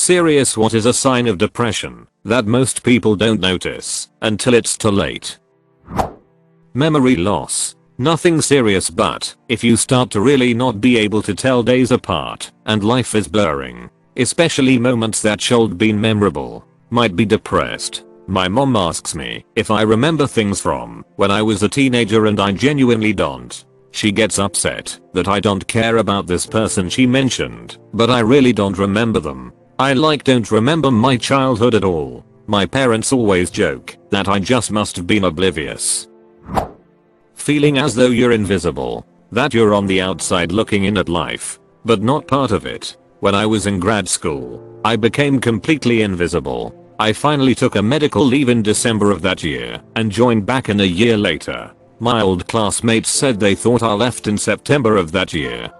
serious, what is a sign of depression that most people don't notice until it's too late? Memory loss. Nothing serious, but if you start to really not be able to tell days apart and life is blurring, especially moments that should been memorable, might be depressed. My mom asks me if I remember things from when I was a teenager and I genuinely don't. She gets upset that I don't care about this person she mentioned, but I really don't remember them. I don't remember my childhood at all. My parents always joke that I just must have been oblivious. Feeling as though you're invisible, that you're on the outside looking in at life, but not part of it. When I was in grad school, I became completely invisible. I finally took a medical leave in December of that year and joined back in a year later. My old classmates said they thought I left in September of that year.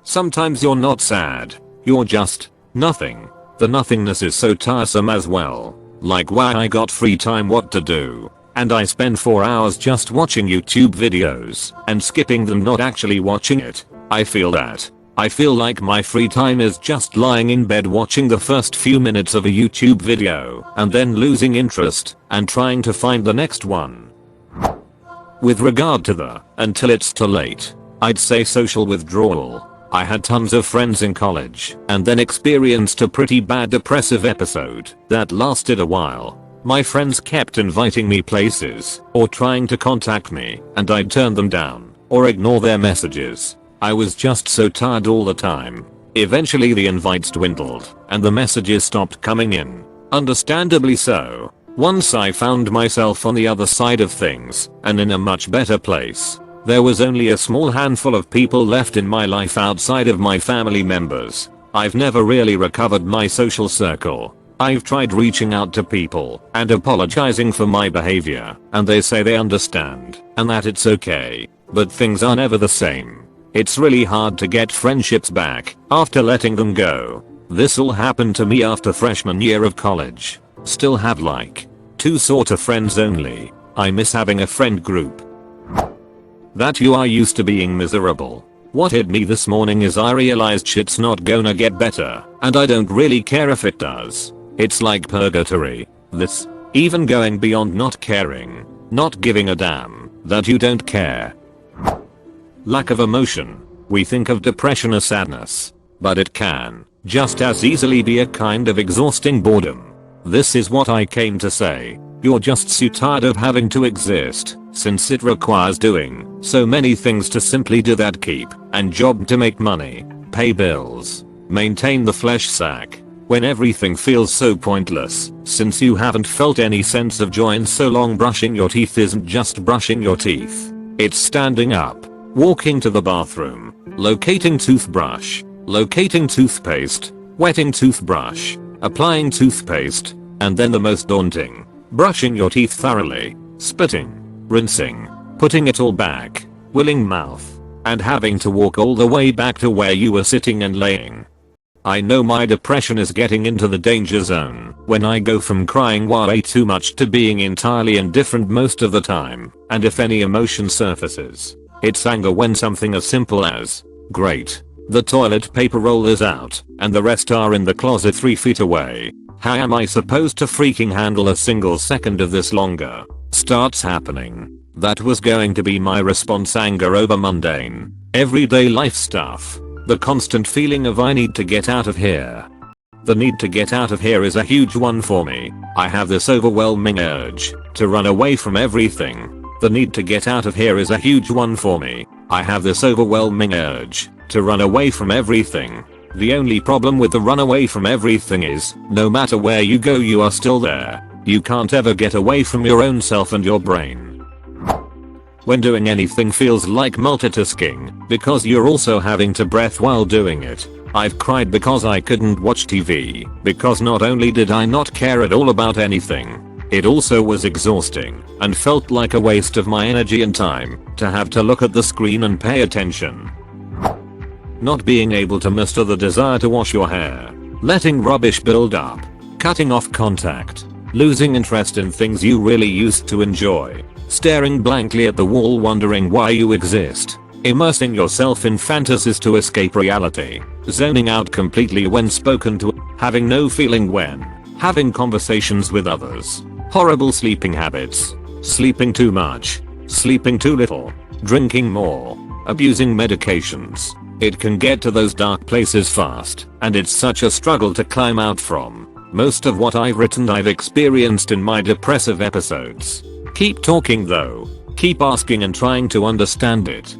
Sometimes you're not sad, you're just nothing. The nothingness is so tiresome as well. Like, why I got free time, what to do, and I spend 4 hours just watching YouTube videos and skipping them, not actually watching it. I feel that. I feel like my free time is just lying in bed watching the first few minutes of a YouTube video and then losing interest and trying to find the next one. With regard to the until it's too late, I'd say social withdrawal. I had tons of friends in college and then experienced a pretty bad depressive episode that lasted a while. My friends kept inviting me places or trying to contact me, and I'd turn them down or ignore their messages. I was just so tired all the time. Eventually the invites dwindled and the messages stopped coming in. Understandably so. Once I found myself on the other side of things and in a much better place. There was only a small handful of people left in my life outside of my family members. I've never really recovered my social circle. I've tried reaching out to people and apologizing for my behavior, and they say they understand and that it's okay, but things are never the same. It's really hard to get friendships back after letting them go. This all happened to me after freshman year of college. Still have like 2 sort of friends only. I miss having a friend group. That you are used to being miserable. What hit me this morning is I realized shit's not gonna get better, and I don't really care if it does. It's like purgatory. This, even going beyond not caring, not giving a damn that you don't care. Lack of emotion. We think of depression as sadness, but it can just as easily be a kind of exhausting boredom. This is what I came to say. You're just so tired of having to exist, since it requires doing so many things to simply do that, keep and job to make money, pay bills, maintain the flesh sack, when everything feels so pointless, since you haven't felt any sense of joy in so long. Brushing your teeth isn't just brushing your teeth. It's standing up, walking to the bathroom, locating toothbrush, locating toothpaste, wetting toothbrush, applying toothpaste, and then the most daunting, brushing your teeth thoroughly, spitting, rinsing, putting it all back, willing mouth, and having to walk all the way back to where you were sitting and laying. I know my depression is getting into the danger zone when I go from crying way too much to being entirely indifferent most of the time, and if any emotion surfaces, it's anger when something as simple as, great, the toilet paper roll is out and the rest are in the closet 3 feet away. How am I supposed to freaking handle a single second of this longer? Starts happening. That was going to be my response, anger over mundane, everyday life stuff. The constant feeling of I need to get out of here. The need to get out of here is a huge one for me. I have this overwhelming urge to run away from everything. The need to get out of here is a huge one for me. I have this overwhelming urge to run away from everything. The only problem with the run away from everything is, no matter where you go you are still there. You can't ever get away from your own self and your brain. When doing anything feels like multitasking, because you're also having to breathe while doing it. I've cried because I couldn't watch TV, because not only did I not care at all about anything, it also was exhausting and felt like a waste of my energy and time to have to look at the screen and pay attention. Not being able to muster the desire to wash your hair, letting rubbish build up, cutting off contact, losing interest in things you really used to enjoy, staring blankly at the wall wondering why you exist, immersing yourself in fantasies to escape reality, zoning out completely when spoken to, having no feeling when having conversations with others, horrible sleeping habits, sleeping too much, sleeping too little, drinking more, abusing medications. It can get to those dark places fast, and it's such a struggle to climb out from. Most of what I've written I've experienced in my depressive episodes. Keep talking though. Keep asking and trying to understand it.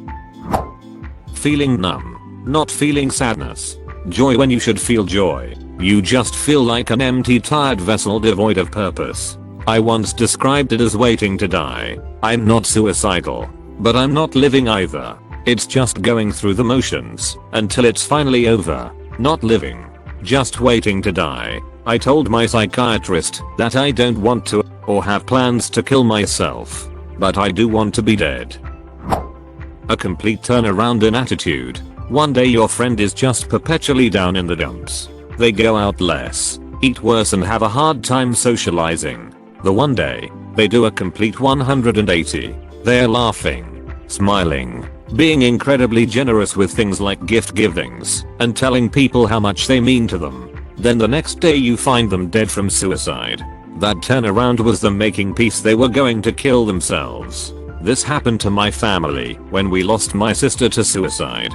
Feeling numb. Not feeling sadness. Joy when you should feel joy. You just feel like an empty, tired vessel devoid of purpose. I once described it as waiting to die. I'm not suicidal, but I'm not living either. It's just going through the motions until it's finally over. Not living. Just waiting to die. I told my psychiatrist that I don't want to or have plans to kill myself, but I do want to be dead. A complete turnaround in attitude. One day your friend is just perpetually down in the dumps. They go out less, eat worse and have a hard time socializing. The one day, they do a complete 180. They're laughing, smiling, being incredibly generous with things like gift givings, and telling people how much they mean to them. Then the next day you find them dead from suicide. That turnaround was them making peace they were going to kill themselves. This happened to my family when we lost my sister to suicide.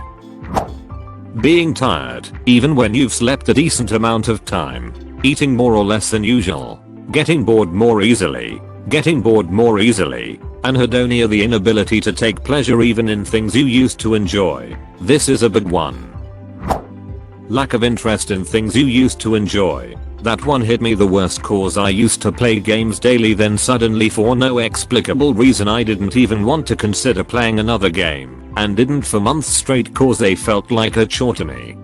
Being tired, even when you've slept a decent amount of time. Eating more or less than usual. Getting bored more easily. Anhedonia, the inability to take pleasure even in things you used to enjoy. This is a big one. Lack of interest in things you used to enjoy. That one hit me the worst cause I used to play games daily, then suddenly for no explicable reason I didn't even want to consider playing another game. And didn't for months straight cause they felt like a chore to me.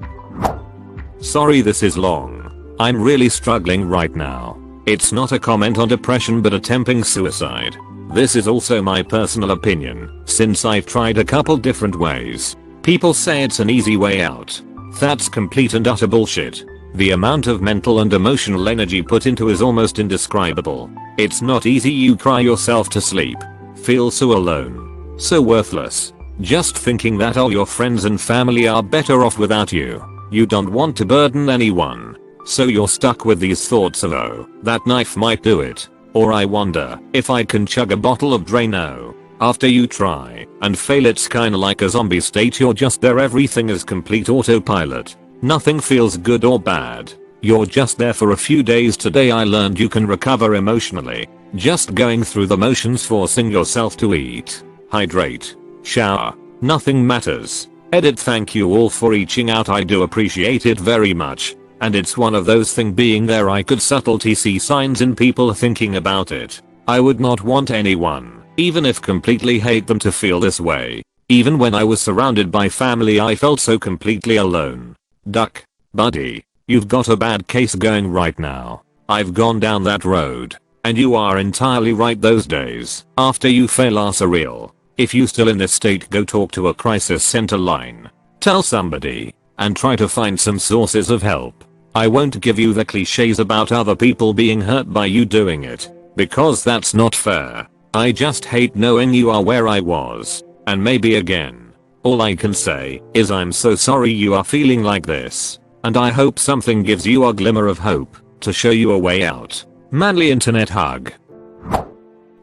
Sorry this is long. I'm really struggling right now. It's not a comment on depression but attempting suicide. This is also my personal opinion, since I've tried a couple different ways. People say it's an easy way out. That's complete and utter bullshit. The amount of mental and emotional energy put into is almost indescribable. It's not easy. You cry yourself to sleep. Feel so alone. So worthless. Just thinking that all your friends and family are better off without you. You don't want to burden anyone. So you're stuck with these thoughts of, oh, that knife might do it. Or I wonder if I can chug a bottle of Drano. After you try and fail, it's kinda like a zombie state. You're just there, everything is complete autopilot. Nothing feels good or bad. You're just there for a few days. Today I learned you can recover emotionally. Just going through the motions, forcing yourself to eat, hydrate, shower. Nothing matters. Edit. Thank you all for reaching out. I do appreciate it very much. And it's one of those things, being there I could subtly see signs in people thinking about it. I would not want anyone, even if completely hate them, to feel this way. Even when I was surrounded by family I felt so completely alone. Duck, buddy, you've got a bad case going right now. I've gone down that road. And you are entirely right. Those days after you fail are surreal. If you still in this state, go talk to a crisis center line. Tell somebody. And try to find some sources of help. I won't give you the cliches about other people being hurt by you doing it. Because that's not fair. I just hate knowing you are where I was. And maybe again. All I can say is I'm so sorry you are feeling like this. And I hope something gives you a glimmer of hope to show you a way out. Manly internet hug.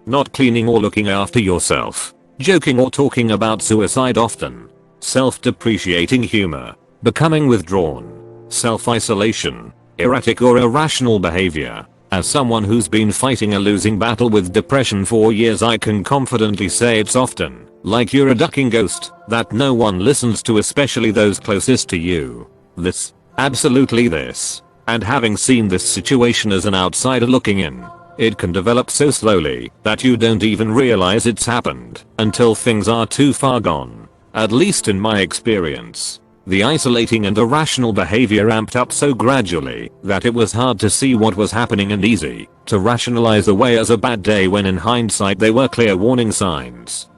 Not cleaning or looking after yourself. Joking or talking about suicide often. Self-depreciating humor. Becoming withdrawn. Self-isolation. Erratic or irrational behavior. As someone who's been fighting a losing battle with depression for years, I can confidently say it's often like you're a ducking ghost that no one listens to, especially those closest to you. This. Absolutely this. And having seen this situation as an outsider looking in, it can develop so slowly that you don't even realize it's happened until things are too far gone. At least in my experience. The isolating and irrational behavior amped up so gradually that it was hard to see what was happening and easy to rationalize away as a bad day when in hindsight they were clear warning signs.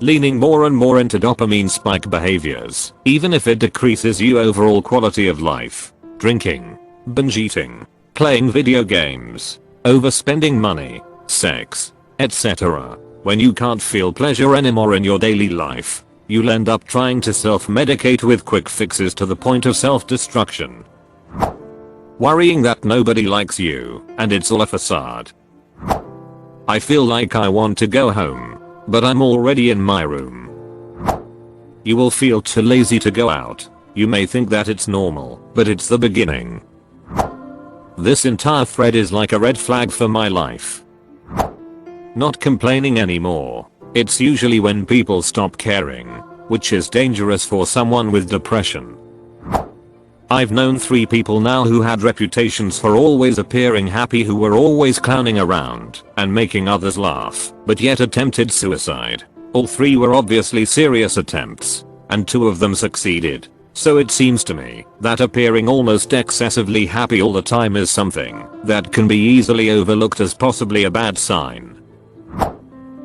Leaning more and more into dopamine spike behaviors, even if it decreases your overall quality of life. Drinking, binge eating, playing video games, overspending money, sex, etc. When you can't feel pleasure anymore in your daily life. you'll end up trying to self-medicate with quick fixes to the point of self-destruction. Worrying that nobody likes you and it's all a facade. I feel like I want to go home, but I'm already in my room. You will feel too lazy to go out. You may think that it's normal, but it's the beginning. This entire thread is like a red flag for my life. Not complaining anymore. It's usually when people stop caring, which is dangerous for someone with depression. I've known 3 people now who had reputations for always appearing happy, who were always clowning around and making others laugh, but yet attempted suicide. All 3 were obviously serious attempts, and 2 of them succeeded. So it seems to me that appearing almost excessively happy all the time is something that can be easily overlooked as possibly a bad sign.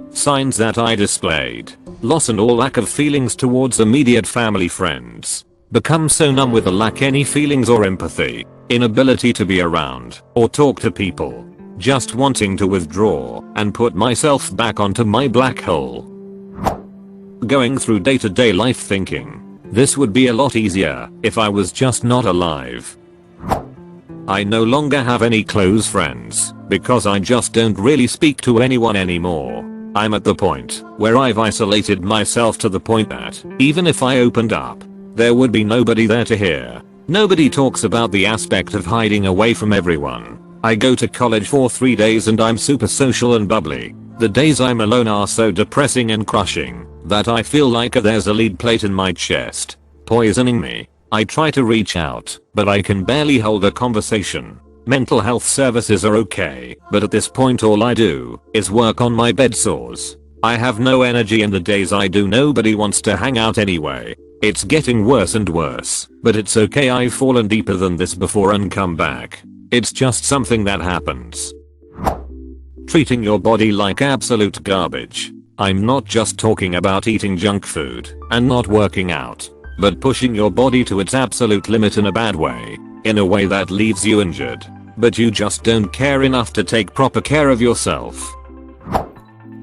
Signs that I displayed: loss and all lack of feelings towards immediate family friends. Become so numb with a lack any feelings or empathy. Inability to be around or talk to people. Just wanting to withdraw and put myself back onto my black hole. Going through day-to-day life thinking, this would be a lot easier if I was just not alive. I no longer have any close friends because I just don't really speak to anyone anymore. I'm at the point where I've isolated myself to the point that even if I opened up, there would be nobody there to hear. Nobody talks about the aspect of hiding away from everyone. I go to college for 3 days and I'm super social and bubbly. The days I'm alone are so depressing and crushing that I feel like there's a lead plate in my chest, poisoning me. I try to reach out, but I can barely hold a conversation. Mental health services are okay, but at this point all I do is work on my bed sores. I have no energy, and the days I do nobody wants to hang out anyway. It's getting worse and worse, but it's okay, I've fallen deeper than this before and come back. It's just something that happens. Treating your body like absolute garbage. I'm not just talking about eating junk food and not working out, but pushing your body to its absolute limit in a bad way, in a way that leaves you injured, but you just don't care enough to take proper care of yourself.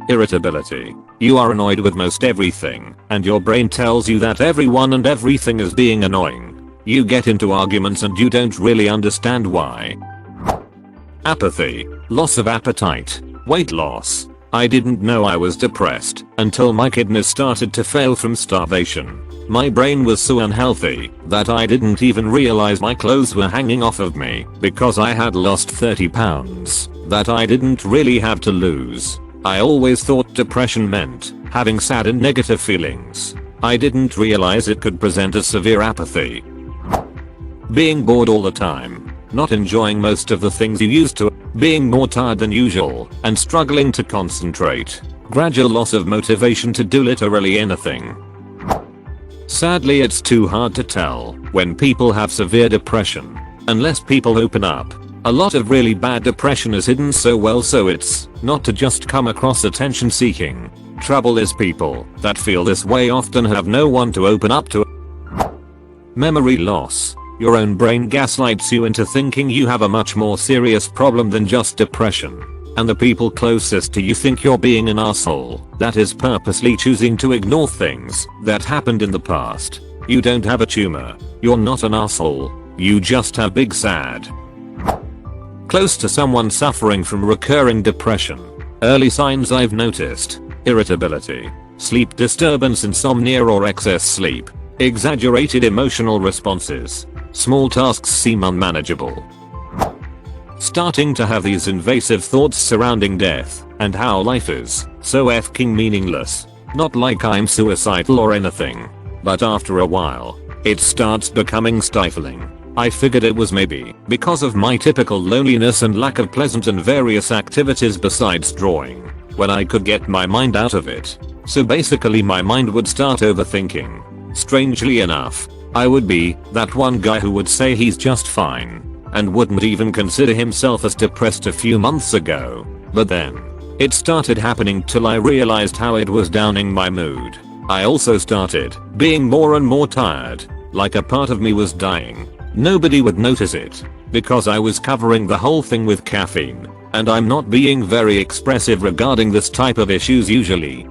Irritability. You are annoyed with most everything, and your brain tells you that everyone and everything is being annoying. You get into arguments and you don't really understand why. Apathy. Loss of appetite. Weight loss. I didn't know I was depressed until my kidneys started to fail from starvation. My brain was so unhealthy that I didn't even realize my clothes were hanging off of me because I had lost 30 pounds that I didn't really have to lose. I always thought depression meant having sad and negative feelings. I didn't realize it could present as severe apathy. Being bored all the time. Not enjoying most of the things you used to. Being more tired than usual and struggling to concentrate. Gradual loss of motivation to do literally anything. Sadly, it's too hard to tell when people have severe depression unless people open up. A lot of really bad depression is hidden so well, so it's not to just come across attention seeking. Trouble is people that feel this way often have no one to open up to. Memory loss. Your own brain gaslights you into thinking you have a much more serious problem than just depression. And the people closest to you think you're being an asshole that is purposely choosing to ignore things that happened in the past. You don't have a tumor. You're not an asshole. You just have big sad. Close to someone suffering from recurring depression. Early signs I've noticed: irritability, sleep disturbance, insomnia or excess sleep, exaggerated emotional responses. Small tasks seem unmanageable. Starting to have these invasive thoughts surrounding death and how life is so effing meaningless. Not like I'm suicidal or anything, but after a while, it starts becoming stifling. I figured it was maybe because of my typical loneliness and lack of pleasant and various activities besides drawing, when I could get my mind out of it. So basically my mind would start overthinking. Strangely enough, I would be that one guy who would say he's just fine and wouldn't even consider himself as depressed a few months ago. But then, it started happening till I realized how it was downing my mood. I also started being more and more tired, like a part of me was dying. Nobody would notice it because I was covering the whole thing with caffeine, and I'm not being very expressive regarding this type of issues usually.